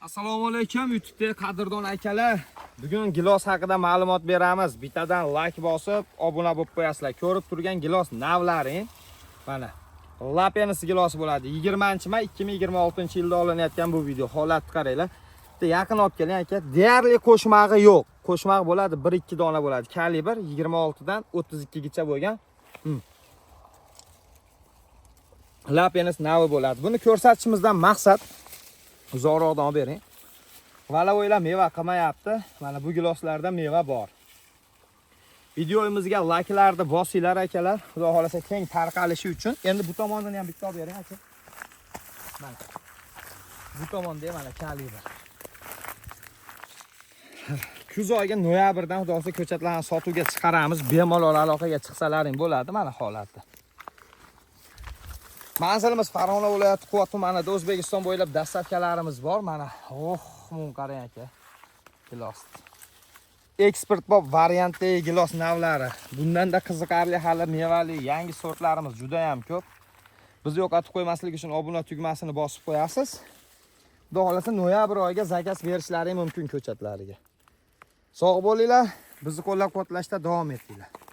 Assalomu alaykum YouTube'da qadrdon akalar. Bugun gilos haqida ma'lumot beramiz. Bittadan like bosib, obuna bo'lib qo'yasizlar. Ko'rib turgan gilos navlari mana Lapenis gilosi bo'ladi. 20-may 2026-yilda olinayotgan bu video. Holatni qaranglar. Bitta yaqin olib keling aka. Deyarli qo'shmag'i yo'q. Qo'shmag bo'ladi, 1-2 dona bo'ladi. Kalibr 26 dan 32 gacha bo'lgan. Lapenis navi bo'ladi. Buni ko'rsatishimizdan maqsad uzoqroqdan olib bering. Valavoylar meva qilmayapti. Mana bu giloslarda meva bor. Videomizga like'larni bosinglar akalar. Xudo xolasa keng tarqalishi uchun. Endi bu tomondan ham bitta olib bering aka. Mana. Bu tomonda mana kalibr. Kuz oyiga noyabrdan xudo xolasa ko'chatlarni sotuvga chiqaramiz. Bemalol aloqaga chiqsalaring bo'ladi mana holatda. Manzilimiz Farg'ona viloyati Quva tumanida O'zbekiston bo'ylab dastavkalarimiz bor. Mana, mun qarang aka. Gilos. Eksportbop variantdagi gilos navlari. Bundan-da qiziqarli hali mevali yangi sortlarimiz juda ham ko'p. Bizni yo'qotib qo'ymaslik uchun obuna tugmasini bosib qo'yasiz. Xudo xolasa noyabr oyiga zakaz berishlari mumkin ko'chatlariga. Sog' bo'linglar, bizni qo'llab-quvvatlashda davom etinglar.